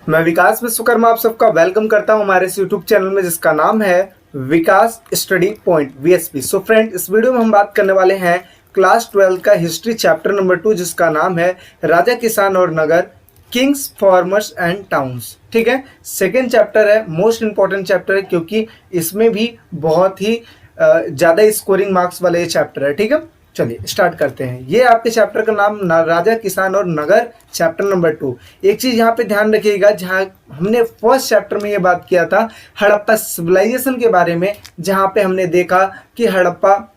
मैं विकास विश्वकर्मा आप सबका वेलकम करता हूं हमारे इस यूट्यूब चैनल में जिसका नाम है Vikas study point VSP. So friend, इस वीडियो में हम बात करने वाले हैं क्लास 12 का हिस्ट्री चैप्टर नंबर 2 जिसका नाम है राजा किसान और नगर, किंग्स फार्मर्स एंड टाउन्स। ठीक है, सेकेंड चैप्टर है, मोस्ट इंपॉर्टेंट चैप्टर है क्योंकि इसमें भी बहुत ही ज़्यादा स्कोरिंग मार्क्स वाला ये चैप्टर है। ठीक है, चलिए स्टार्ट करते हैं। ये आपके चैप्टर का नाम राजा किसान और नगर, चैप्टर नंबर 2। एक चीज यहाँ पे ध्यान रखिएगा, जहाँ हमने फर्स्ट चैप्टर में ये बात किया था हड़प्पा सिविलाइजेशन के बारे में, जहाँ पे हमने देखा कि हड़प्पा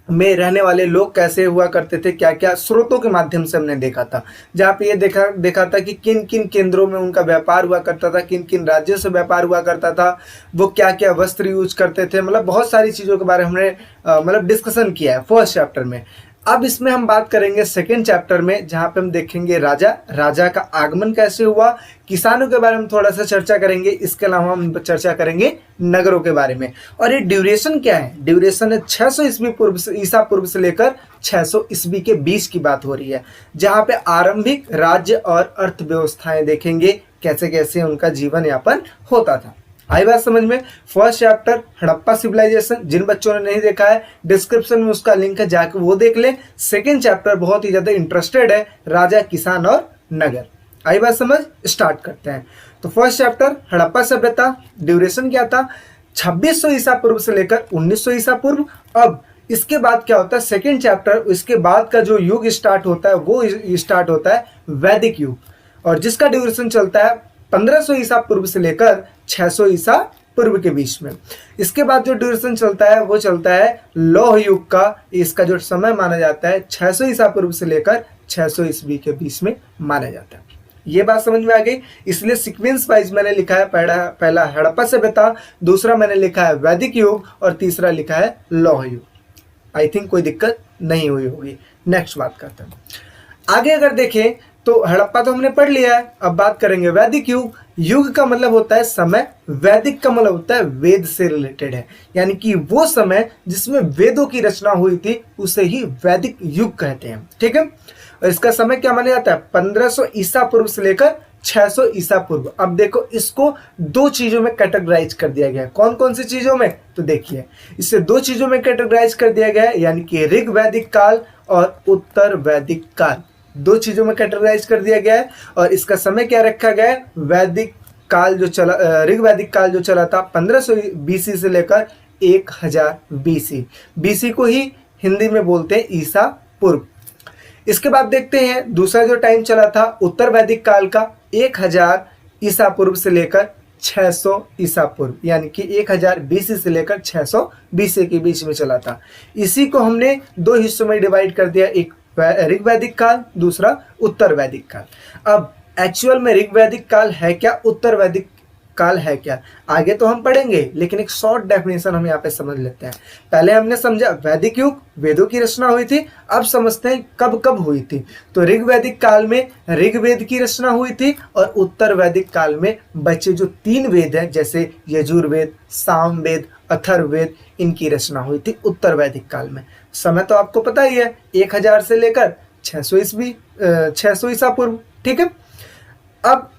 में रहने वाले लोग कैसे हुआ करते थे, क्या क्या स्रोतों के माध्यम से हमने देखा था। जहाँ पे ये देखा था कि किन किन केंद्रों में उनका व्यापार हुआ करता था, किन किन राज्यों से व्यापार हुआ करता था, वो क्या क्या वस्त्र यूज करते थे, मतलब बहुत सारी चीज़ों के बारे में हमने डिस्कशन किया है फर्स्ट चैप्टर में। अब इसमें हम बात करेंगे सेकेंड चैप्टर में, जहाँ पे हम देखेंगे राजा का आगमन कैसे हुआ, किसानों के बारे में थोड़ा सा चर्चा करेंगे, इसके अलावा हम चर्चा करेंगे नगरों के बारे में। और ये ड्यूरेशन क्या है? ड्यूरेशन है 600 ईसा पूर्व से लेकर 600 ईस्वी के बीच की बात हो रही है, जहाँ पे आरंभिक राज्य और अर्थव्यवस्थाएं देखेंगे कैसे कैसे उनका जीवन यापन होता था। आई बात समझ में? फर्स्ट चैप्टर हड़प्पा सिविलाइजेशन, जिन बच्चों ने नहीं देखा है डिस्क्रिप्शन में उसका लिंक है, जाके वो देख ले। सेकेंड चैप्टर बहुत ही ज्यादा इंटरेस्टेड है, राजा किसान और नगर। आई बात समझ? स्टार्ट करते हैं। तो फर्स्ट चैप्टर हड़प्पा सभ्यता, ड्यूरेशन क्या था? 2600 ईसा पूर्व से लेकर 1900 ईसा पूर्व। अब इसके बाद क्या होता है? सेकेंड चैप्टर, इसके बाद का जो युग स्टार्ट होता है वो स्टार्ट होता है वैदिक युग, और जिसका ड्यूरेशन चलता है 1500 ईसा पूर्व से लेकर 600 ईसा पूर्व के बीच में। इसके बाद जो ड्यूरेशन चलता है वो चलता है लौह युग का। इसका जो समय माना जाता है 600 ईसा पूर्व से लेकर 600 ईस्वी के बीच में माना जाता है। ये बात समझ में आ गई? इसलिए सीक्वेंस वाइज मैंने लिखा है, पहला हड़प्पा सभ्यता, दूसरा मैंने लिखा है वैदिक युग, और तीसरा लिखा है लौह युग। आई थिंक कोई दिक्कत नहीं हुई होगी। नेक्स्ट बात करते हैं। आगे अगर देखें तो हड़प्पा तो हमने पढ़ लिया है, अब बात करेंगे वैदिक युग। युग का मतलब होता है समय, वैदिक का मतलब होता है वेद से रिलेटेड है, यानी कि वो समय जिसमें वेदों की रचना हुई थी उसे ही वैदिक युग कहते हैं। ठीक है, और इसका समय क्या माना जाता है? 1500 ईसा पूर्व से लेकर 600 ईसा पूर्व। अब देखो, इसको दो चीजों में कैटेगराइज कर दिया गया है। कौन कौन सी चीजों में? तो देखिए, इसे दो चीजों में कैटेगराइज कर दिया गया है, यानी कि ऋग वैदिक काल और उत्तर वैदिक काल, दो चीजों में कैटेगराइज कर दिया गया है। और इसका समय क्या रखा गया है? वैदिक काल जो चला, ऋग वैदिक काल जो चला था 1500 बीसी से लेकर 1000 बीसी। बीसी को ही हिंदी में बोलते हैं ईसा पूर्व। इसके बाद देखते हैं दूसरा जो टाइम चला था उत्तर वैदिक काल का, 1000 ईसा पूर्व से लेकर 600 ईसा पूर्व, यानी कि 1000 बीसी से लेकर 600 बीसी के बीच में चला था। इसी को हमने दो हिस्सों में डिवाइड कर दिया, एक ऋग वैदिक काल, दूसरा उत्तर वैदिक काल। अब एक्चुअल में ऋग वैदिक काल है क्या, उत्तर वैदिक काल है क्या, आगे तो हम पढ़ेंगे, लेकिन एक शॉर्ट डेफिनेशन हम यहाँ पे समझ लेते हैं। पहले हमने समझा वैदिक युग, वेदों की रचना हुई थी। अब समझते हैं कब कब हुई थी। तो ऋग वैदिक काल में ऋग्वेद की रचना हुई थी, और उत्तर वैदिक काल में बचे जो 3 वेद हैं, जैसे यजुर्वेद, सामवेद, अथर्ववेद, इनकी रचना हुई थी उत्तर वैदिक काल में। समय तो आपको पता ही है, 1000 से लेकर 600 ईसा पूर्व। ठीक है, अब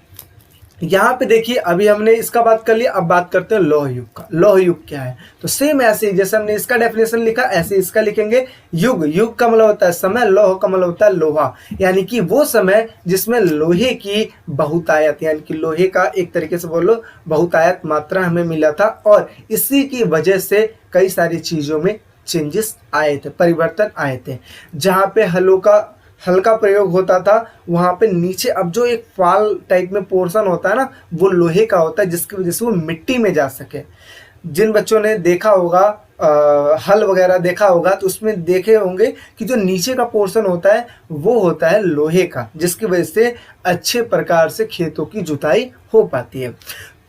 यहाँ पे देखिए, अभी हमने इसका बात कर लिया, अब बात करते हैं लौह युग का। लौह युग क्या है? तो सेम ऐसे ही जैसे हमने इसका डेफिनेशन लिखा, ऐसे इसका लिखेंगे। युग, युग का मतलब होता है समय, लौह का मतलब होता है लोहा, यानी कि वो समय जिसमें लोहे की बहुतायत, यानी कि लोहे का एक तरीके से बोलो बहुतायत मात्रा हमें मिला था, और इसी की वजह से कई सारी चीजों में चेंजेस आए थे, परिवर्तन आए थे। जहाँ पे हल्का प्रयोग होता था, वहां पे नीचे अब जो एक फाल टाइप में पोर्शन होता है ना, वो लोहे का होता है, जिसकी वजह से वो मिट्टी में जा सके। जिन बच्चों ने देखा होगा हल वगैरह देखा होगा, तो उसमें देखे होंगे कि जो नीचे का पोर्शन होता है वो होता है लोहे का, जिसकी वजह से अच्छे प्रकार से खेतों की जुताई हो पाती है।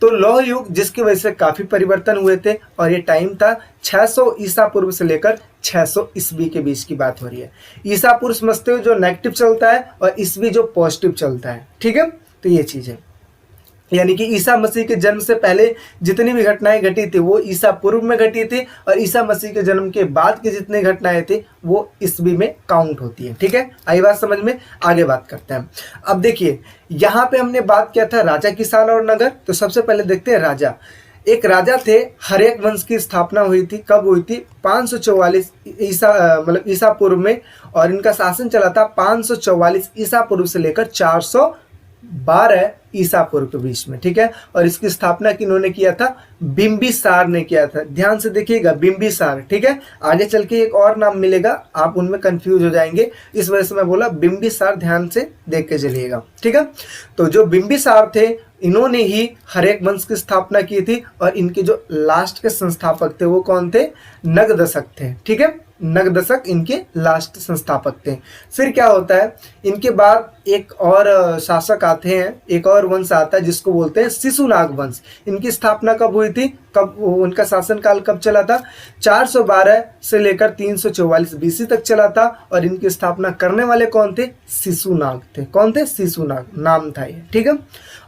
तो लौह युग, जिसकी वजह से काफी परिवर्तन हुए थे, और ये टाइम था 600 ईसा पूर्व से लेकर 600 ईस्वी के बीच की बात हो रही है। ईसा पूर्व समझते हो जो नेगेटिव चलता है, और ईस्वी जो पॉजिटिव चलता है। ठीक है, तो ये चीज है। यानी कि ईसा मसीह के जन्म से पहले जितनी भी घटनाएं घटी थी वो ईसा पूर्व में घटी थी, और ईसा मसीह के जन्म के बाद की जितनी घटनाएं थी वो ईस्वी में काउंट होती है। ठीक है, आई बात समझ में? आगे बात करते हैं। अब देखिए यहाँ पे हमने बात किया था राजा, किसान और नगर। तो सबसे पहले देखते हैं राजा। एक राजा थे, हरेक वंश की स्थापना हुई थी। कब हुई थी? 544 ईसा पूर्व में, और इनका शासन चला था 544 ईसा पूर्व से लेकर 412 ईसा पूर्व के बीच में। ठीक है, और इसकी स्थापना किन्होंने किया था? बिंबिसार ने किया था। ध्यान से देखिएगा, बिंबिसार। ठीक है, आगे चल के एक और नाम मिलेगा, आप उनमें कंफ्यूज हो जाएंगे, इस वजह से मैं बोला बिंबिसार, ध्यान से देख के चलिएगा। ठीक है, तो जो बिंबिसार थे इन्होंने ही हरेक वंश की स्थापना की थी, और इनके जो लास्ट के संस्थापक थे वो कौन थे? नगदशक थे। ठीक है, नगदशक इनके लास्ट संस्थापक थे। फिर क्या होता है, इनके बाद एक और शासक आते हैं, एक और वंश आता है जिसको बोलते हैं शिशुनाग वंश। इनकी स्थापना कब हुई थी? कब उनका शासनकाल कब चला था? 412 से लेकर 344 बीसी तक चला था, और इनकी स्थापना करने वाले कौन थे? शिशुनाग थे। कौन थे? शिशुनाग नाम था ये। ठीक है,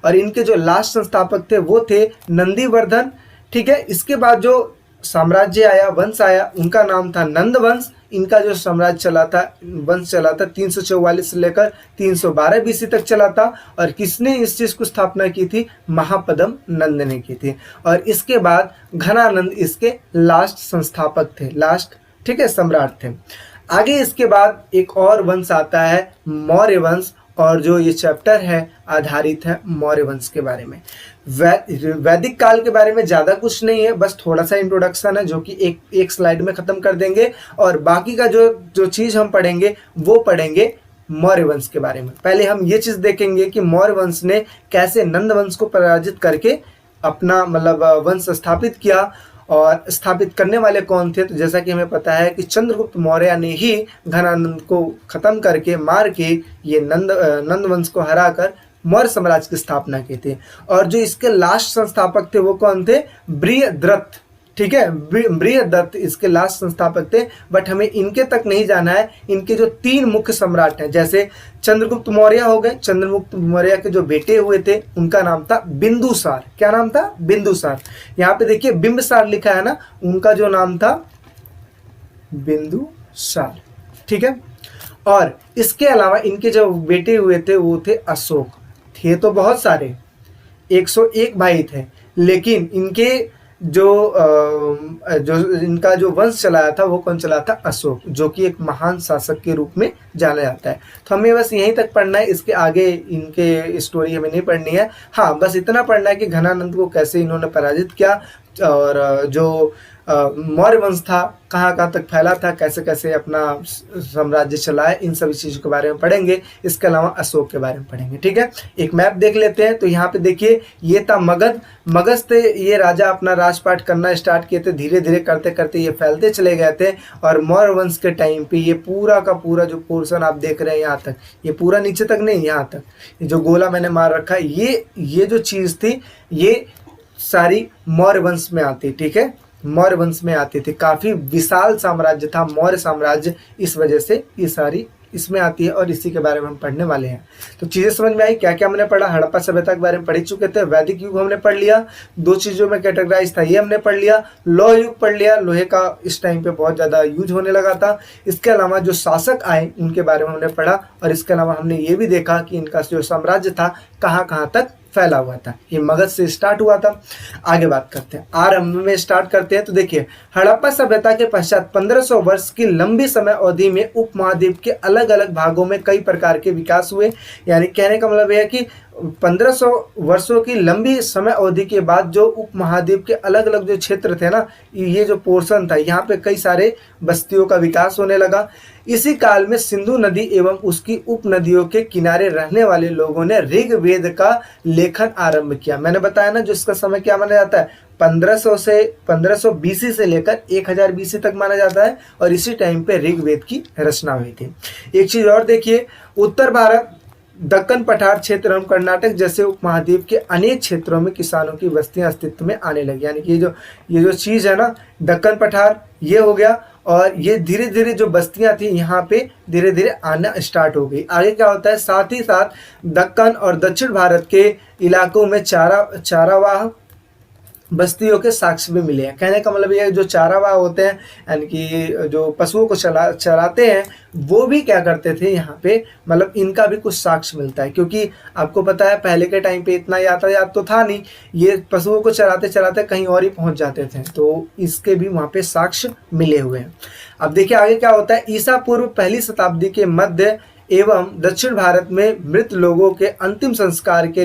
और इनके जो लास्ट संस्थापक थे वो थे नंदीवर्धन। ठीक है, इसके बाद जो साम्राज्य आया, वंश आया, उनका नाम था नंद वंश। इनका जो साम्राज्य चला था, वंश चला था 344 से लेकर 312 बीसी तक चला था, और किसने इस चीज को स्थापना की थी? महापदम नंद ने की थी। और इसके बाद घनानंद इसके लास्ट संस्थापक थे, लास्ट, ठीक है, सम्राट थे। आगे इसके बाद एक और वंश आता है मौर्य वंश, और जो ये चैप्टर है आधारित है मौर्य वंश के बारे में। वैदिक काल के बारे में ज़्यादा कुछ नहीं है, बस थोड़ा सा इंट्रोडक्शन है जो कि एक स्लाइड में ख़त्म कर देंगे, और बाकी का जो चीज़ हम पढ़ेंगे वो पढ़ेंगे मौर्य वंश के बारे में। पहले हम ये चीज़ देखेंगे कि मौर्य वंश ने कैसे नंद वंश को पराजित करके अपना वंश स्थापित किया, और स्थापित करने वाले कौन थे? तो जैसा कि हमें पता है कि चंद्रगुप्त मौर्य ने ही घनानंद को खत्म करके, मार के, ये नंद वंश को हराकर मौर्य साम्राज्य की स्थापना की थी। और जो इसके लास्ट संस्थापक थे वो कौन थे? बृहद्रथ। ठीक है, बृहद्रथ इसके लास्ट संस्थापक थे, बट हमें इनके तक नहीं जाना है। इनके जो 3 मुख्य सम्राट हैं, जैसे चंद्रगुप्त मौर्य हो गए, चंद्रगुप्त मौर्य के जो बेटे हुए थे उनका नाम था बिंदुसार। क्या नाम था? बिंदुसार। यहाँ पे देखिए बिंबिसार लिखा है ना, उनका जो नाम था बिंदुसार। ठीक है, और इसके अलावा इनके जो बेटे हुए थे वो थे अशोक। थे तो बहुत सारे, 101 भाई थे, लेकिन इनके जो इनका जो वंश चलाया था वो कौन चलाया था? अशोक, जो कि एक महान शासक के रूप में जाना जाता है। तो हमें बस यहीं तक पढ़ना है, इसके आगे इनके स्टोरी हमें नहीं पढ़नी है। हाँ, बस इतना पढ़ना है कि घनानंद को कैसे इन्होंने पराजित किया, और जो मौर्य वंश था कहाँ कहाँ तक फैला था, कैसे कैसे अपना साम्राज्य चलाया, इन सभी चीज़ों के बारे में पढ़ेंगे। इसके अलावा अशोक के बारे में पढ़ेंगे। ठीक है, एक मैप देख लेते हैं। तो यहाँ पे देखिए ये था मगध। मगध से ये राजा अपना राजपाट करना स्टार्ट किए थे, धीरे धीरे करते करते ये फैलते चले गए थे, और मौर्य वंश के टाइम पे ये पूरा का पूरा जो पोर्शन आप देख रहे हैं यहाँ तक, ये पूरा नीचे तक नहीं, यहाँ तक जो गोला मैंने मार रखा है, ये जो चीज़ थी ये सारी मौर्य वंश में आती। ठीक है, मौर्य वंश में आती थी। काफ़ी विशाल साम्राज्य था मौर्य साम्राज्य, इस वजह से ये सारी इसमें आती है, और इसी के बारे में हम पढ़ने वाले हैं। तो चीज़ें समझ में आई? क्या क्या हमने पढ़ा? हड़प्पा सभ्यता के बारे में पढ़ ही चुके थे, वैदिक युग हमने पढ़ लिया, 2 चीज़ों में कैटेगराइज था ये हमने पढ़ लिया, लोह युग पढ़ लिया, लोहे का इस टाइम पे बहुत ज़्यादा यूज होने लगा था। इसके अलावा जो शासक आए उनके बारे में हमने पढ़ा, और इसके अलावा हमने ये भी देखा कि इनका जो साम्राज्य था कहाँ कहाँ तक फैला हुआ था। ये मगध से स्टार्ट हुआ था। आगे बात करते हैं, आरंभ में स्टार्ट करते हैं। तो देखिए हड़प्पा सभ्यता के पश्चात 1500 वर्ष की लंबी समय अवधि में उपमहाद्वीप के अलग अलग भागों में कई प्रकार के विकास हुए। यानी कहने का मतलब है कि 1500 वर्षों की लंबी समय अवधि के बाद जो उपमहाद्वीप के अलग अलग जो क्षेत्र थे ना, ये जो पोर्शन था, यहाँ पे कई सारे बस्तियों का विकास होने लगा। इसी काल में सिंधु नदी एवं उसकी उपनदियों के किनारे रहने वाले लोगों ने ऋग्वेद का लेखन आरंभ किया। मैंने बताया ना, जो इसका समय क्या माना जाता है, 1500 बीसी से लेकर 1000 बीसी तक माना जाता है, और इसी टाइम पे ऋग्वेद की रचना हुई थी। एक चीज और देखिए, उत्तर भारत, दक्कन पठार क्षेत्र एवं कर्नाटक जैसे उपमहाद्वीप के अनेक क्षेत्रों में किसानों की बस्तियां अस्तित्व में आने लगी। यानी कि ये जो चीज़ है ना, दक्कन पठार ये हो गया, और ये धीरे धीरे जो बस्तियां थी यहाँ पे धीरे धीरे आना स्टार्ट हो गई। आगे क्या होता है, साथ ही साथ दक्कन और दक्षिण भारत के इलाकों में चारावाह बस्तियों के साक्ष्य भी मिले हैं। कहने का मतलब ये जो चारावाह होते हैं यानी कि जो पशुओं को चराते हैं वो भी क्या करते थे यहाँ पे, मतलब इनका भी कुछ साक्ष्य मिलता है, क्योंकि आपको पता है पहले के टाइम पे इतना यातायात तो था नहीं, ये पशुओं को चराते चराते कहीं और ही पहुंच जाते थे, तो इसके भी वहाँ पे साक्ष्य मिले हुए हैं। अब देखिए आगे क्या होता है, ईसा पूर्व पहली शताब्दी के मध्य एवं दक्षिण भारत में मृत लोगों के अंतिम संस्कार के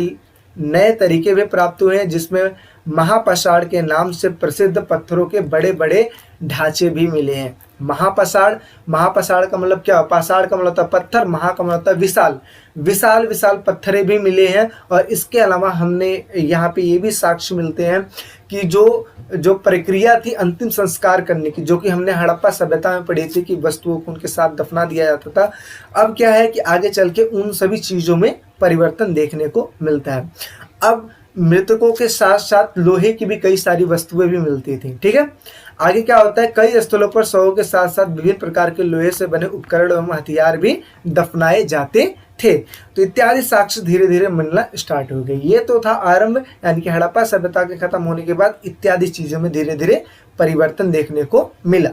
नए तरीके भी प्राप्त हुए हैं, जिसमें महापाषाण के नाम से प्रसिद्ध पत्थरों के बड़े बड़े ढांचे भी मिले हैं। महापाषाण का मतलब क्या, पाषाण का मतलब होता है पत्थर, महा का मतलब होता है विशाल, विशाल विशाल पत्थरें भी मिले हैं। और इसके अलावा हमने यहाँ पे ये भी साक्ष्य मिलते हैं कि जो प्रक्रिया थी अंतिम संस्कार करने की, जो कि हमने हड़प्पा सभ्यता में पढ़ी थी कि वस्तुओं को उनके साथ दफना दिया जाता था, अब क्या है कि आगे चल के उन सभी चीज़ों में परिवर्तन देखने को मिलता है। अब मृतकों के साथ साथ लोहे की भी कई सारी वस्तुएं भी मिलती थी। ठीक है, आगे क्या होता है, कई स्थलों पर शवों के साथ साथ विभिन्न प्रकार के लोहे से बने उपकरण एवं हथियार भी दफनाए जाते थे। तो इत्यादि साक्ष्य धीरे धीरे मिलना स्टार्ट हो गए। ये तो था आरंभ, यानी कि हड़प्पा सभ्यता के खत्म होने के बाद इत्यादि चीजों में धीरे धीरे परिवर्तन देखने को मिला।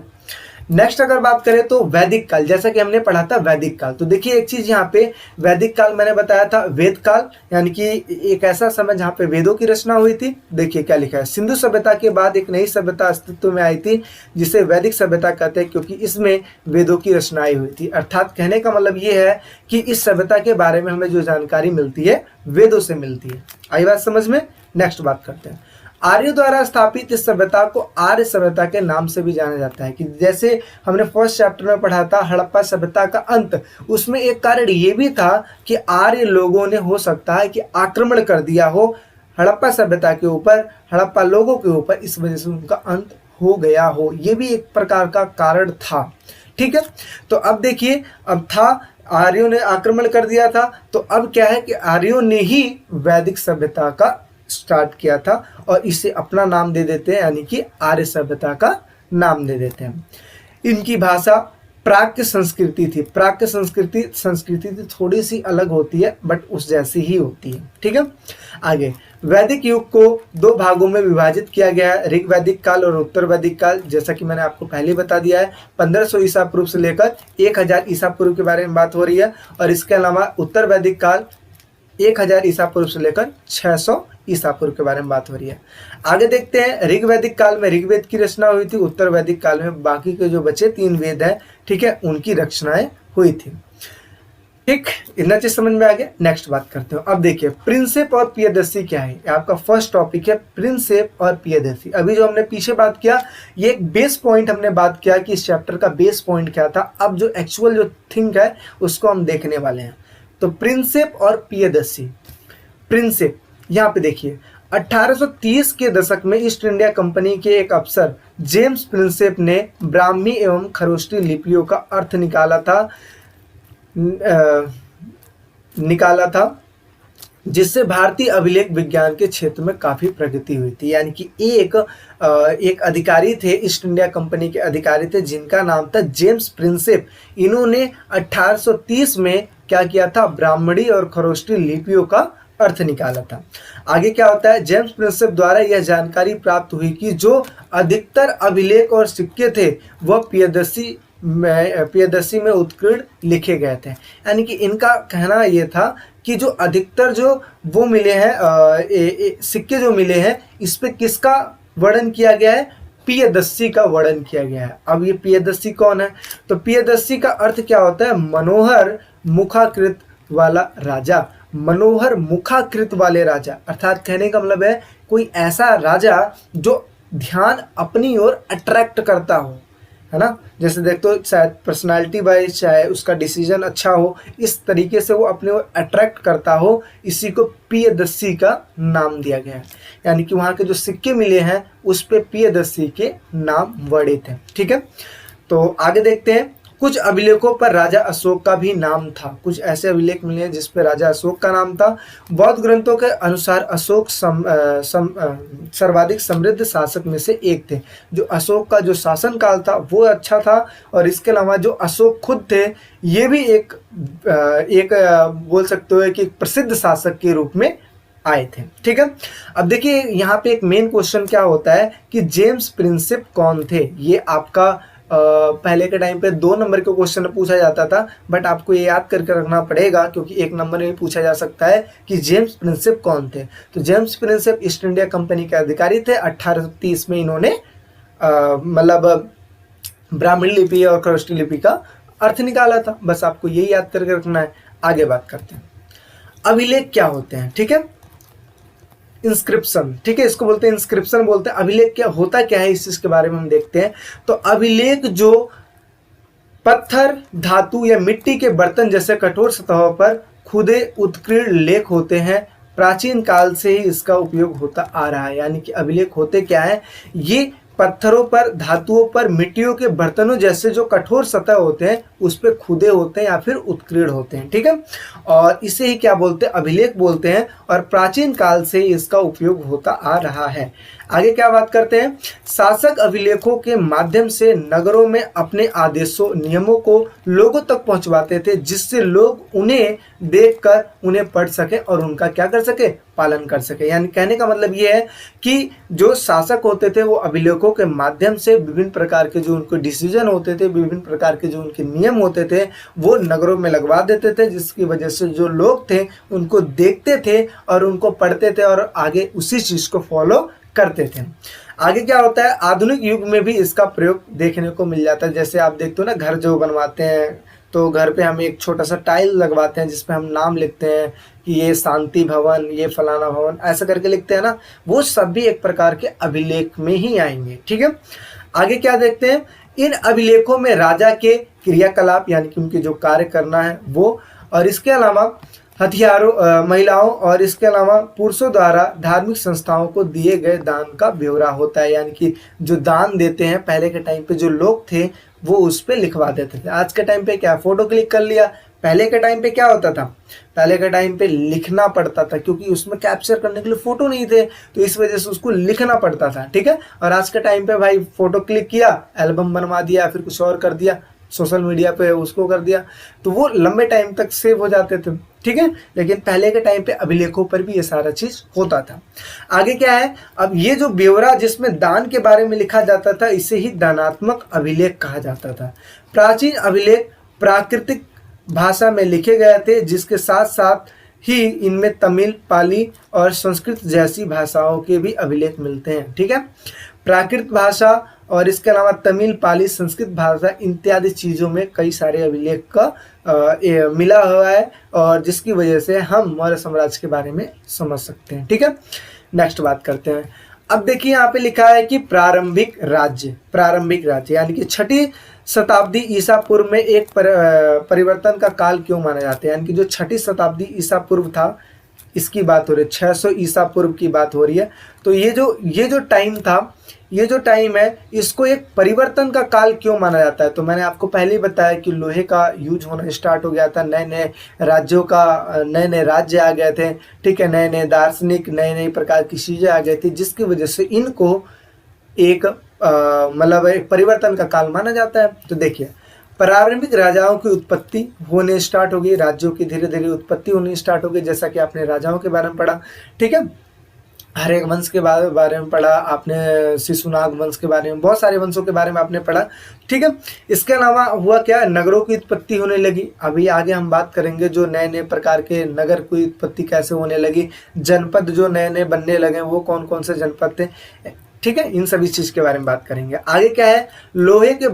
नेक्स्ट अगर बात करें तो वैदिक काल, जैसा कि हमने पढ़ा था वैदिक काल, तो देखिए एक चीज यहाँ पे वैदिक काल मैंने बताया था वेद काल, यानी कि एक ऐसा समय जहाँ पे वेदों की रचना हुई थी। देखिए क्या लिखा है, सिंधु सभ्यता के बाद एक नई सभ्यता अस्तित्व में आई थी जिसे वैदिक सभ्यता कहते हैं, क्योंकि इसमें वेदों की रचनाएं हुई थी। अर्थात कहने का मतलब ये है कि इस सभ्यता के बारे में हमें जो जानकारी मिलती है वेदों से मिलती है। आई बात समझ में। नेक्स्ट बात करते हैं, आर्यों द्वारा स्थापित इस सभ्यता को आर्य सभ्यता के नाम से भी जाना जाता है। कि जैसे हमने फर्स्ट चैप्टर में पढ़ा था हड़प्पा सभ्यता का अंत, उसमें एक कारण ये भी था कि आर्य लोगों ने हो सकता है कि आक्रमण कर दिया हो हड़प्पा सभ्यता के ऊपर, हड़प्पा लोगों के ऊपर, इस वजह से उनका अंत हो गया हो। ये भी एक प्रकार का कारण था। ठीक है, तो अब देखिए, अब था आर्यों ने आक्रमण कर दिया था, तो अब क्या है कि आर्यों ने ही वैदिक सभ्यता का स्टार्ट किया था और इसे अपना नाम दे देते हैं, यानी कि आर्य सभ्यता का नाम दे देते हैं। इनकी भाषा प्राक्य संस्कृति थी। प्राक्य संस्कृति थोड़ी सी अलग होती है बट उस जैसी ही होती है। ठीक है, आगे वैदिक युग को दो भागों में विभाजित किया गया है, ऋग वैदिक काल और उत्तर वैदिक काल। जैसा कि मैंने आपको पहले बता दिया है, 1500 ईसा पूर्व से लेकर 1000 ईसा पूर्व के बारे में बात हो रही है। और इसके अलावा उत्तर वैदिक काल 1000 ईसा पूर्व से लेकर 600 ईसा पूर्व के बारे में बात हो रही है। आगे देखते हैं, ऋग वैदिक काल में ऋग्वेद की रचना हुई थी, उत्तर वैदिक काल में बाकी के जो बचे 3 वेद हैं, ठीक है, उनकी रचनाएं हुई थी। ठीक, इतना चीज समझ में आ गया। नेक्स्ट बात करते हो। अब देखिए प्रिंसेप और पियदर्शी क्या है, आपका फर्स्ट टॉपिक है प्रिंसेप और पियदर्शी। अभी जो हमने पीछे बात किया, ये एक बेस पॉइंट हमने बात किया कि इस चैप्टर का बेस पॉइंट क्या था। अब जो एक्चुअल जो थिंग है उसको हम देखने वाले हैं। तो प्रिंसेप और पियदर्शी। प्रिंसेप, यहाँ पे देखिए 1830 के दशक में ईस्ट इंडिया कंपनी के एक अफसर जेम्स प्रिंसेप ने ब्राह्मी एवं खरोष्टी लिपियों का अर्थ निकाला था जिससे भारतीय अभिलेख विज्ञान के क्षेत्र में काफी प्रगति हुई थी। यानी कि एक अधिकारी थे, ईस्ट इंडिया कंपनी के अधिकारी थे जिनका नाम था जेम्स प्रिंसेप। इन्होंने 1830 में क्या किया था, ब्राह्मणी और खरोष्टी लिपियों का अर्थ निकाला था। आगे क्या होता है, जेम्स प्रिंसेप द्वारा यह जानकारी प्राप्त हुई कि जो अधिकतर अभिलेख और सिक्के थे वह पियदर्शी में उत्कीर्ण लिखे गए थे। यानी कि इनका कहना यह था कि जो अधिकतर जो वो मिले हैं सिक्के जो मिले हैं, इस पे किसका वर्णन किया गया है, पियदर्शी का वर्णन किया गया है। अब ये पियदर्शी कौन है, तो पियदर्शी का अर्थ क्या होता है, मनोहर मुखाकृत वाला राजा। मनोहर मुखाकृत वाले राजा, अर्थात कहने का मतलब है कोई ऐसा राजा जो ध्यान अपनी ओर अट्रैक्ट करता हो, है ना। जैसे देखते हो शायद पर्सनालिटी वाइज चाहे उसका डिसीजन अच्छा हो, इस तरीके से वो अपने ओर अट्रैक्ट करता हो, इसी को पियदर्शी का नाम दिया गया है। यानी कि वहाँ के जो सिक्के मिले हैं उस पे पियदर्शी के नाम वर्णित हैं। ठीक है, तो आगे देखते हैं कुछ अभिलेखों पर राजा अशोक का भी नाम था। कुछ ऐसे अभिलेख मिले हैं जिस पर राजा अशोक का नाम था। बौद्ध ग्रंथों के अनुसार अशोक सर्वाधिक समृद्ध शासक में से एक थे। जो अशोक का जो शासन काल था वो अच्छा था, और इसके अलावा जो अशोक खुद थे ये भी एक बोल सकते हो कि एक प्रसिद्ध शासक के रूप में आए थे। ठीक है, अब देखिए यहाँ पे एक मेन क्वेश्चन क्या होता है कि जेम्स प्रिंसेप कौन थे। ये आपका पहले के टाइम पे 2 नंबर के क्वेश्चन पूछा जाता था, बट आपको ये याद करके रखना पड़ेगा क्योंकि 1 नंबर में भी पूछा जा सकता है कि जेम्स प्रिंसेप कौन थे। तो James Prinsep east India company के अधिकारी थे। 1830 में इन्होंने मतलब ब्राह्मणी लिपि और खरोष्टी लिपि का अर्थ निकाला था। बस आपको यही याद करके रखना है। आगे बात करते हैं, अभिलेख क्या होते हैं। ठीक है, इंस्क्रिप्शन, ठीक है, इसको बोलते हैं इंस्क्रिप्शन बोलते हैं। अभिलेख क्या होता क्या है इस चीज के बारे में हम देखते हैं। तो अभिलेख जो पत्थर, धातु या मिट्टी के बर्तन जैसे कठोर सतहों पर खुदे उत्कीर्ण लेख होते हैं, प्राचीन काल से ही इसका उपयोग होता आ रहा है। यानी कि अभिलेख होते क्या है, ये पत्थरों पर, धातुओं पर, मिट्टियों के बर्तनों जैसे जो कठोर सतह होते हैं उस पे खुदे होते हैं या फिर उत्कीर्ण होते हैं। ठीक है, और इसे ही क्या बोलते हैं, अभिलेख बोलते हैं, और प्राचीन काल से इसका उपयोग होता आ रहा है। आगे क्या बात करते हैं, शासक अभिलेखों के माध्यम से नगरों में अपने आदेशों, नियमों को लोगों तक पहुंचवाते थे, जिससे लोग उन्हें देखकर उन्हें पढ़ सके और उनका क्या कर सके, पालन कर सके। यानी कहने का मतलब ये है कि जो शासक होते थे वो अभिलेखों के माध्यम से विभिन्न प्रकार के जो उनके डिसीजन होते थे, विभिन्न प्रकार के जो उनके नियम होते थे वो नगरों में लगवा देते थे, जिसकी वजह से जो लोग थे उनको देखते थे और उनको पढ़ते थे और आगे उसी चीज को फॉलो करते थे। आगे क्या होता है, आधुनिक युग में भी इसका प्रयोग देखने को मिल जाता है। जैसे आप देखते हो ना, घर जो बनवाते हैं तो घर पे हम एक छोटा सा टाइल लगवाते हैं जिसपे हम नाम लिखते हैं कि ये शांति भवन, ये फलाना भवन, ऐसा करके लिखते हैं ना, वो सब भी एक प्रकार के अभिलेख में ही आएंगे। ठीक है, आगे क्या देखते हैं, इन अभिलेखों में राजा के क्रियाकलाप यानी कि उनके जो कार्य करना है वो, और इसके अलावा हथियारों, महिलाओं और इसके अलावा पुरुषों द्वारा धार्मिक संस्थाओं को दिए गए दान का ब्यौरा होता है। यानी कि जो दान देते हैं पहले के टाइम पे जो लोग थे वो उस पे लिखवा देते थे। आज के टाइम पे क्या, फोटो क्लिक कर लिया। पहले के टाइम पे क्या होता था, पहले के टाइम पे लिखना पड़ता था क्योंकि उसमें कैप्चर करने के लिए फोटो नहीं थे, तो इस वजह से उसको लिखना पड़ता था। ठीक है, और आज के टाइम पे भाई फोटो क्लिक किया, एल्बम बनवा दिया, फिर कुछ और कर दिया, सोशल मीडिया पे उसको कर दिया, तो वो लंबे टाइम तक सेव हो जाते थे। ठीक है, लेकिन पहले के टाइम पे अभिलेखों पर भी ये सारा चीज होता था। आगे क्या है, अब ये जो ब्यौरा जिसमें दान के बारे में लिखा जाता था इसे ही दानात्मक अभिलेख कहा जाता था। प्राचीन अभिलेख प्राकृतिक भाषा में लिखे गए थे, जिसके साथ साथ ही इनमें तमिल, पाली और संस्कृत जैसी भाषाओं के भी अभिलेख मिलते हैं। ठीक है, प्राकृत भाषा और इसके अलावा तमिल, पाली, संस्कृत भाषा इत्यादि चीज़ों में कई सारे अभिलेख का मिला हुआ है, और जिसकी वजह से हम मौर्य साम्राज्य के बारे में समझ सकते हैं। ठीक है, नेक्स्ट बात करते हैं। अब देखिए यहाँ पे लिखा है कि प्रारंभिक राज्य यानी कि 6ठी शताब्दी ईसा पूर्व में एक परिवर्तन का काल क्यों माना जाता है। यानी कि जो 6ठी शताब्दी ईसा पूर्व था इसकी बात हो रही है, 600 ईसा पूर्व की बात हो रही है। तो ये जो टाइम था, ये जो टाइम है, इसको एक परिवर्तन का काल क्यों माना जाता है। तो मैंने आपको पहले ही बताया कि लोहे का यूज होना स्टार्ट हो गया था, नए नए राज्यों का नए नए राज्य आ गए थे। ठीक है, नए नए दार्शनिक, नए नए प्रकार की चीज़ें आ गई थी, जिसकी वजह से इनको एक मतलब एक परिवर्तन का काल माना जाता है। तो देखिए, प्रारंभिक राजाओं की उत्पत्ति होने स्टार्ट हो गई, राज्यों की धीरे धीरे उत्पत्ति होनी स्टार्ट हो गई, जैसा कि आपने राजाओं के बारे में पढ़ा। ठीक है, हर एक वंश के बारे में पढ़ा आपने, शिशुनाग वंश के बारे में, बहुत सारे वंशों के बारे में आपने पढ़ा। ठीक है, इसके अलावा हुआ क्या, नगरों की उत्पत्ति होने लगी। अभी आगे हम बात करेंगे जो नए नए प्रकार के नगर की उत्पत्ति कैसे होने लगी, जनपद जो नए नए बनने लगे वो कौन कौन से जनपद थे। ठीक है, इन सभी चीज़ के बारे में बात करेंगे। आगे क्या है, लोहे के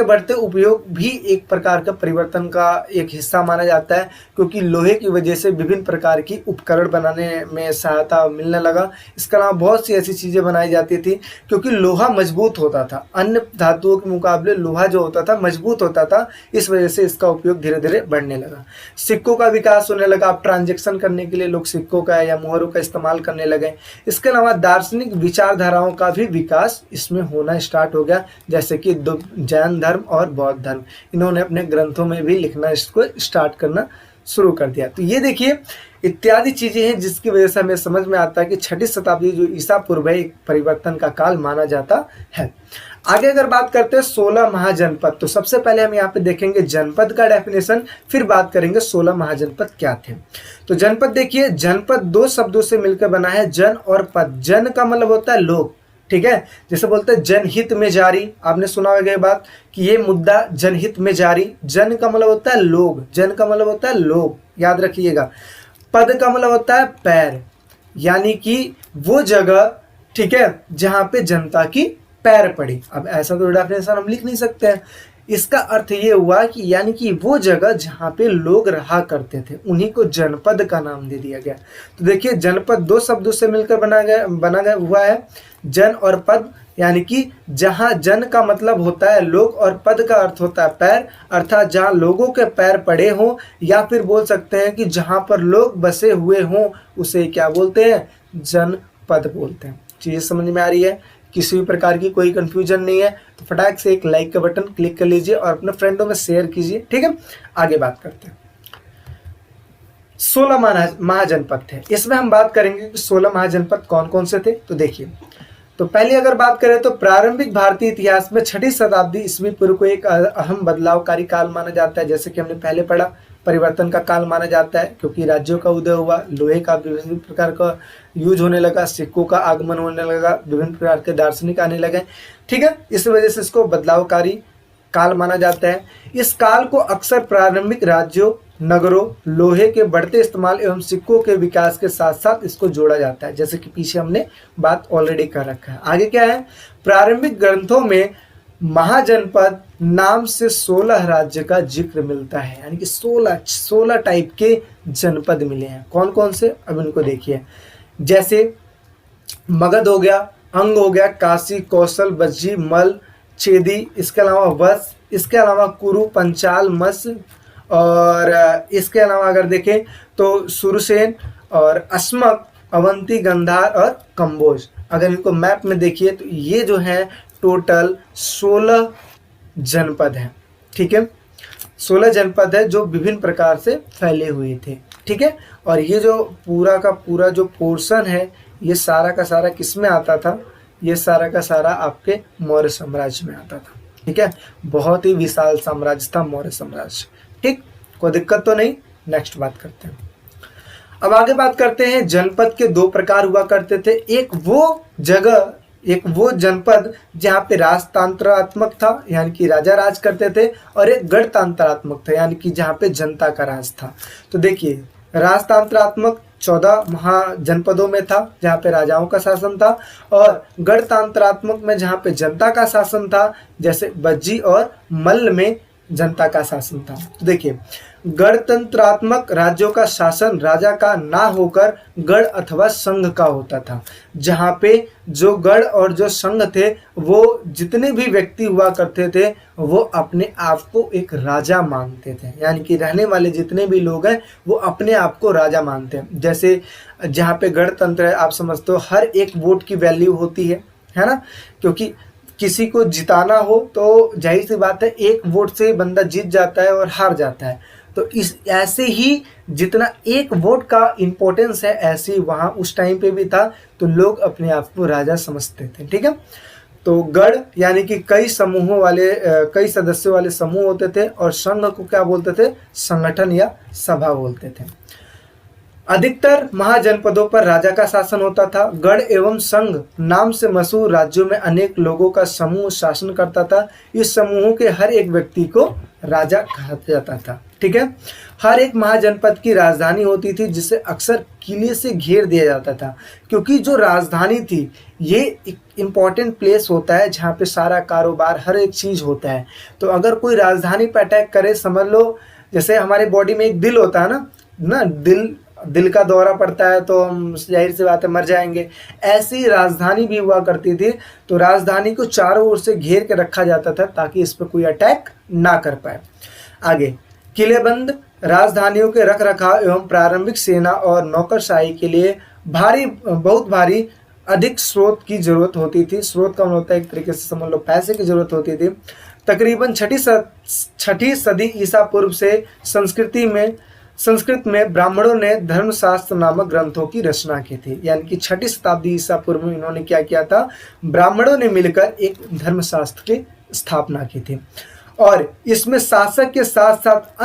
बढ़ते उपयोग भी एक प्रकार का परिवर्तन का एक हिस्सा माना जाता है, क्योंकि लोहे की वजह से विभिन्न प्रकार की उपकरण बनाने में सहायता मिलने लगा। इसके अलावा बहुत सी ऐसी चीज़ें बनाई जाती थी क्योंकि लोहा मजबूत होता था, अन्य धातुओं के मुकाबले लोहा जो होता था मजबूत होता था, इस वजह से इसका उपयोग धीरे धीरे बढ़ने लगा। सिक्कों का विकास होने लगा, अब ट्रांजेक्शन करने के लिए लोग सिक्कों का या मोहरों का इस्तेमाल करने लगे। इसके अलावा दार्शनिक विचारधाराओं का भी विकास इसमें होना स्टार्ट हो गया, जैसे कि जैन धर्म और बौद्ध धर्म, इन्होंने अपने ग्रंथों में भी लिखना इसको स्टार्ट करना शुरू कर दिया। तो ये देखिए इत्यादि चीजें हैं जिसकी वजह से हमें समझ में आता है कि 6वीं शताब्दी जो ईसा पूर्व है एक परिवर्तन का काल माना जाता है। आगे अगर बात करते हैं 16 महाजनपद, तो सबसे पहले हम यहाँ पे देखेंगे जनपद का डेफिनेशन, फिर बात करेंगे 16 महाजनपद क्या थे। तो जनपद देखिए, जनपद 2 शब्दों से मिलकर बना है, जन और पद। जन का मतलब होता है लोग, ठीक है, जैसे बोलते हैं जनहित में जारी, आपने सुना होगा ये बात कि ये मुद्दा जनहित में जारी। जन का मतलब होता है लोग, जन का मतलब होता है लोग, याद रखिएगा। पद का मतलब होता है पैर, यानी कि वो जगह, ठीक है, जहां पे जनता की पैर पड़ी। अब ऐसा तो डेफिनेशन हम लिख नहीं सकते हैं, इसका अर्थ ये हुआ कि यानी कि वो जगह जहाँ पे लोग रहा करते थे उन्हीं को जनपद का नाम दे दिया गया। तो देखिए जनपद 2 शब्दों से मिलकर बना गया हुआ है, जन और पद, यानी कि जहाँ जन का मतलब होता है लोग और पद का अर्थ होता है पैर, अर्थात जहाँ लोगों के पैर पड़े हों, या फिर बोल सकते हैं कि जहाँ पर लोग बसे हुए हों उसे क्या बोलते हैं, जनपद बोलते हैं। चीज़ समझ में आ रही है, किसी भी प्रकार की कोई कंफ्यूजन नहीं है, तो फटाक से एक लाइक का बटन क्लिक कर लीजिए और अपने फ्रेंडों में शेयर कीजिए, ठीक है। आगे बात करते हैं, 16 महाजनपद थे। इसमें हम बात करेंगे कि 16 महाजनपद कौन कौन से थे। तो देखिए, तो पहले अगर बात करें तो प्रारंभिक भारतीय इतिहास में 6वीं शताब्दी ईस्वी पूर्व को एक अहम बदलावकारी काल माना जाता है। जैसे कि हमने पहले पढ़ा, परिवर्तन का काल माना जाता है, क्योंकि राज्यों का उदय हुआ, लोहे का विभिन्न प्रकार का यूज होने लगा, सिक्कों का आगमन होने लगा, विभिन्न प्रकार के दार्शनिक आने लगे, ठीक है। इस वजह से इसको बदलावकारी काल माना जाता है। इस काल को अक्सर प्रारंभिक राज्यों, नगरों, लोहे के बढ़ते इस्तेमाल एवं सिक्कों के विकास के साथ साथ इसको जोड़ा जाता है, जैसे कि पीछे हमने बात ऑलरेडी कर रखा है। आगे क्या है, प्रारंभिक ग्रंथों में महाजनपद नाम से 16 राज्य का जिक्र मिलता है, यानी कि 16 टाइप के जनपद मिले हैं। कौन कौन से, अब इनको देखिए, जैसे मगध हो गया, अंग हो गया, काशी, कौशल, बज्जी, मल, चेदी, इसके अलावा वत्स, इसके अलावा कुरु, पंचाल, मत्स्य, और इसके अलावा अगर देखें तो सुरसेन और अस्मक, अवंती, गंधार और कंबोज। अगर इनको मैप में देखिए तो ये जो है टोटल 16 जनपद हैं, ठीक है। 16 जनपद है जो विभिन्न प्रकार से फैले हुए थे, ठीक है। और ये जो पूरा का पूरा जो पोर्शन है ये सारा का सारा किस में आता था, ये सारा का सारा आपके मौर्य साम्राज्य में आता था, ठीक है। बहुत ही विशाल साम्राज्य था मौर्य साम्राज्य, ठीक, कोई दिक्कत तो नहीं। नेक्स्ट बात करते हैं, अब आगे बात करते हैं, जनपद के 2 प्रकार हुआ करते थे। एक वो जगह, एक वो जनपद जहाँ पे राजतंत्रात्मक था, यानी कि राजा राज करते थे, और एक गणतंत्रात्मक था, यानी कि जहाँ पे जनता का राज था। तो देखिए राजतंत्रात्मक 14 महाजनपदों में था जहाँ पे राजाओं का शासन था, और गणतंत्रात्मक में जहाँ पे जनता का शासन था, जैसे बज्जी और मल्ल में जनता का शासन था। तो देखिए गणतंत्रात्मक राज्यों का शासन राजा का ना होकर गण अथवा संघ का होता था, जहाँ पे जो गण और जो संघ थे वो जितने भी व्यक्ति हुआ करते थे वो अपने आप को एक राजा मानते थे, यानी कि रहने वाले जितने भी लोग हैं वो अपने आप को राजा मानते हैं। जैसे जहाँ पे गणतंत्र है, आप समझते हो हर एक वोट की वैल्यू होती है ना, क्योंकि किसी को जिताना हो तो जाहिर सी बात है एक वोट से बंदा जीत जाता है और हार जाता है। तो इस ऐसे ही जितना एक वोट का इम्पोर्टेंस है ऐसे ही वहाँ उस टाइम पे भी था, तो लोग अपने आप को राजा समझते थे, ठीक है। तो गण यानी कि कई समूहों वाले, कई सदस्यों वाले समूह होते थे, और संघ को क्या बोलते थे, संगठन या सभा बोलते थे। अधिकतर महाजनपदों पर राजा का शासन होता था। गण एवं संघ नाम से मशहूर राज्यों में अनेक लोगों का समूह शासन करता था। इस समूहों के हर एक व्यक्ति को राजा कहा जाता था, ठीक है। हर एक महाजनपद की राजधानी होती थी जिसे अक्सर किले से घेर दिया जाता था, क्योंकि जो राजधानी थी ये एक इम्पॉर्टेंट प्लेस होता है जहाँ पे सारा कारोबार हर एक चीज़ होता है। तो अगर कोई राजधानी पर अटैक करे, समझ लो जैसे हमारे बॉडी में एक दिल होता है ना, दिल का दौरा पड़ता है तो हम जाहिर सी बात है मर जाएंगे। ऐसी राजधानी भी हुआ करती थी, तो राजधानी को चारों ओर से घेर के रखा जाता था ताकि इस पर कोई अटैक ना कर पाए। आगे किलेबंद राजधानियों के रख रखाव एवं प्रारंभिक सेना और नौकरशाही के लिए बहुत भारी अधिक स्रोत की जरूरत होती थी। स्रोत का मतलब होता है एक तरीके से समझ लो पैसे की जरूरत होती थी। तकरीबन छठी सदी ईसा पूर्व से संस्कृत में ब्राह्मणों ने धर्मशास्त्र नामक ग्रंथों की रचना की थी। यानी कि छठी शताब्दी ईसा पूर्व में इन्होंने क्या किया था, ब्राह्मणों ने मिलकर एक धर्मशास्त्र की स्थापना की थी और इसमें शासक के साथ साथ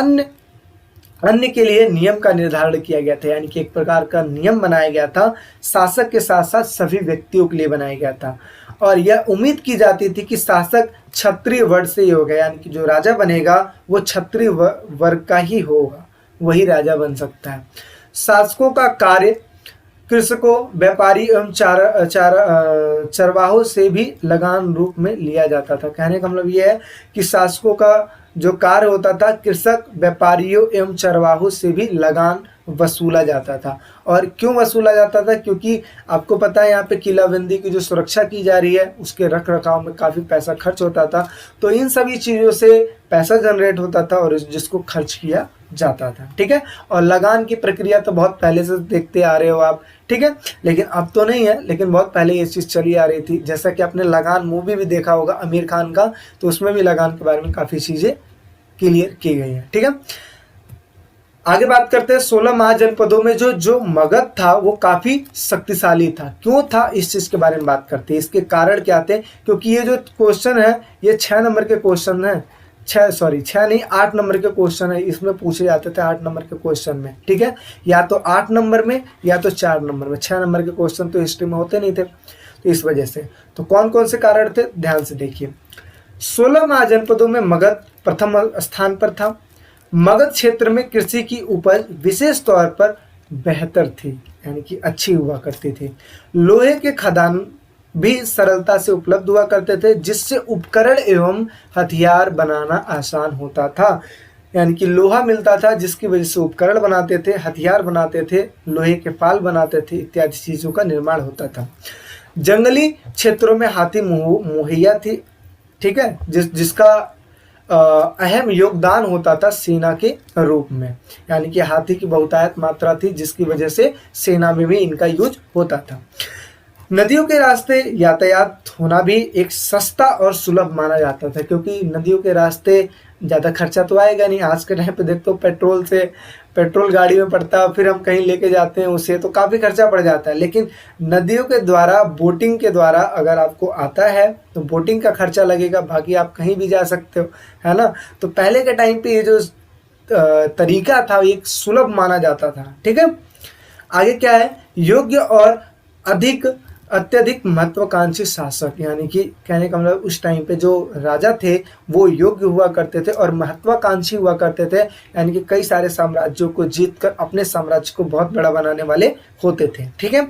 अन्य के लिए नियम का निर्धारण किया गया था। यानी कि एक प्रकार का नियम बनाया गया था, शासक के साथ साथ सभी व्यक्तियों के लिए बनाया गया था और यह उम्मीद की जाती थी कि शासक क्षत्रिय वर्ग से ही होगा। यानी कि जो राजा बनेगा वो क्षत्रिय वर्ग का ही होगा, वही राजा बन सकता है। शासकों का कार्य कृषकों, व्यापारी एवं चरवाहों से भी लगान रूप में लिया जाता था। कहने का मतलब यह है कि शासकों का जो कार्य होता था कृषक, व्यापारियों एवं चरवाहों से भी लगान वसूला जाता था। और क्यों वसूला जाता था, क्योंकि आपको पता है यहाँ पे किलाबंदी की जो सुरक्षा की जा रही है उसके रख रखाव में काफ़ी पैसा खर्च होता था। तो इन सभी चीज़ों से पैसा जनरेट होता था और जिसको खर्च किया जाता था। ठीक है, और लगान की प्रक्रिया तो बहुत पहले से देखते आ रहे हो आप। ठीक है, लेकिन अब तो नहीं है, लेकिन बहुत पहले ये चीज़ चली आ रही थी। जैसा कि आपने लगान मूवी भी देखा होगा आमिर खान का, तो उसमें भी लगान के बारे में काफ़ी चीज़ें क्लियर की गई हैं। ठीक है, आगे बात करते हैं 16 महाजनपदों में जो मगध था वो काफी शक्तिशाली था। क्यों था, इस चीज के बारे में बात करते हैं। इसके कारण क्या थे, क्योंकि ये जो क्वेश्चन है ये 6 नंबर के क्वेश्चन है, 8 नंबर के क्वेश्चन है, इसमें पूछे जाते थे 8 नंबर के क्वेश्चन में। ठीक है, या तो 8 नंबर में या तो 4 नंबर में। 6 नंबर के क्वेश्चन तो हिस्ट्री में होते नहीं थे, तो इस वजह से। तो कौन कौन से कारण थे, ध्यान से देखिए। 16 महाजनपदों में मगध प्रथम स्थान पर था। मगध क्षेत्र में कृषि की उपज विशेष तौर पर बेहतर थी, यानी कि अच्छी हुआ करती थी। लोहे के खदान भी सरलता से उपलब्ध हुआ करते थे, जिससे उपकरण एवं हथियार बनाना आसान होता था। यानी कि लोहा मिलता था जिसकी वजह से उपकरण बनाते थे, हथियार बनाते थे, लोहे के फाल बनाते थे, इत्यादि चीज़ों का निर्माण होता था। जंगली क्षेत्रों में हाथी मुहैया थी। ठीक है, जिसका अहम योगदान होता था सेना के रूप में। यानी कि हाथी की बहुतायत मात्रा थी जिसकी वजह से सेना में भी इनका यूज होता था। नदियों के रास्ते यातायात होना भी एक सस्ता और सुलभ माना जाता था, क्योंकि नदियों के रास्ते ज़्यादा खर्चा तो आएगा नहीं। आज के टाइम पे देखते हो पेट्रोल गाड़ी में पड़ता है, फिर हम कहीं लेके जाते हैं उसे तो काफ़ी खर्चा पड़ जाता है। लेकिन नदियों के द्वारा, बोटिंग के द्वारा अगर आपको आता है तो बोटिंग का खर्चा लगेगा, बाकी आप कहीं भी जा सकते हो, है ना। तो पहले के टाइम पे ये जो तरीका था एक सुलभ माना जाता था। ठीक है, आगे क्या है, योग्य और अत्यधिक महत्वाकांक्षी शासक। यानी कि कहने का मतलब उस टाइम पे जो राजा थे वो योग्य हुआ करते थे और महत्वाकांक्षी हुआ करते थे। यानी कि कई सारे साम्राज्यों को जीतकर अपने साम्राज्य को बहुत बड़ा बनाने वाले होते थे। ठीक है,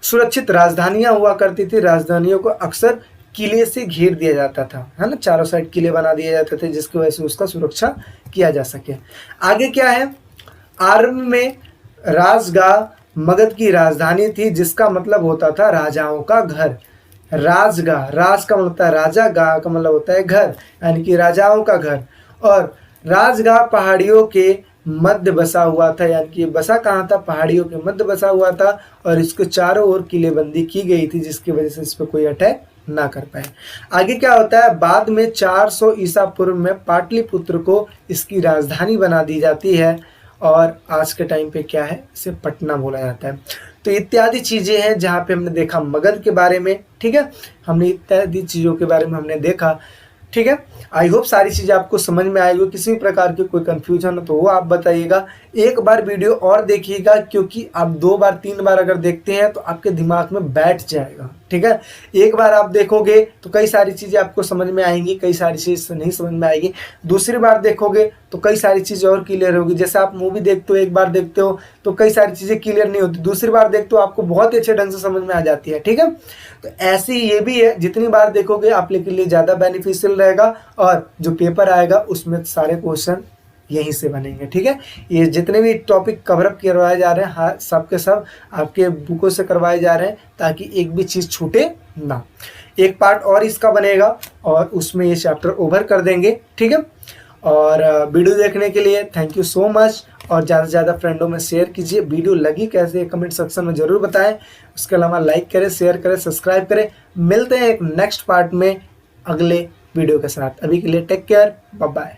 सुरक्षित राजधानियां हुआ करती थी। राजधानियों को अक्सर किले से घेर दिया जाता था, है ना, चारों साइड किले बना दिए जाते थे जिसकी वजह से उसका सुरक्षा किया जा सके। आगे क्या है, आरंभ में राजगाह मगध की राजधानी थी, जिसका मतलब होता था राजाओं का घर। राजगाह, राज का मतलब होता है राजा, गाह का मतलब होता है घर, यानी कि राजाओं का घर। और राजगाह पहाड़ियों के मध्य बसा हुआ था। यानी कि बसा कहाँ था, पहाड़ियों के मध्य बसा हुआ था और इसको चारों ओर किलेबंदी की गई थी जिसकी वजह से इस पर कोई अटैक ना कर पाए। आगे क्या होता है, बाद में 400 ईसा पूर्व में पाटलिपुत्र को इसकी राजधानी बना दी जाती है और आज के टाइम पे क्या है, इसे पटना बोला जाता है। तो इत्यादि चीज़ें हैं जहाँ पे हमने देखा मगध के बारे में। ठीक है, हमने इत्यादि चीज़ों के बारे में हमने देखा। ठीक है, आई होप सारी चीज़ें आपको समझ में आएगी। किसी भी प्रकार की कोई कंफ्यूजन हो तो वो आप बताइएगा। एक बार वीडियो और देखिएगा, क्योंकि आप 2 बार 3 बार अगर देखते हैं तो आपके दिमाग में बैठ जाएगा। ठीक है, एक बार आप देखोगे तो कई सारी चीज़ें आपको समझ में आएंगी, कई सारी चीज़ नहीं समझ में आएगी। दूसरी बार देखोगे तो कई सारी चीज़ें और क्लियर होगी। जैसे आप मूवी देखते हो, एक बार देखते हो तो कई सारी चीज़ें क्लियर नहीं होती, दूसरी बार देखते हो आपको बहुत ही अच्छे ढंग से समझ में आ जाती है। ठीक है, तो ऐसे ही ये भी है, जितनी बार देखोगे आप के लिए ज़्यादा बेनिफिशियल रहेगा और जो पेपर आएगा उसमें सारे क्वेश्चन यहीं से बनेंगे। ठीक है, ये जितने भी टॉपिक कवरअप करवाए जा रहे हैं, हाँ, सब के सब आपके बुकों से करवाए जा रहे हैं ताकि एक भी चीज़ छूटे ना। एक पार्ट और इसका बनेगा और उसमें ये चैप्टर ओवर कर देंगे। ठीक है, और वीडियो देखने के लिए थैंक यू सो मच और ज़्यादा से ज़्यादा फ्रेंडों में शेयर कीजिए। वीडियो लगी कैसे कमेंट सेक्शन में ज़रूर बताएं। उसके अलावा लाइक करें, शेयर करें, सब्सक्राइब करें। मिलते हैं एक नेक्स्ट पार्ट में अगले वीडियो के साथ। अभी के लिए टेक केयर, बाय बाय।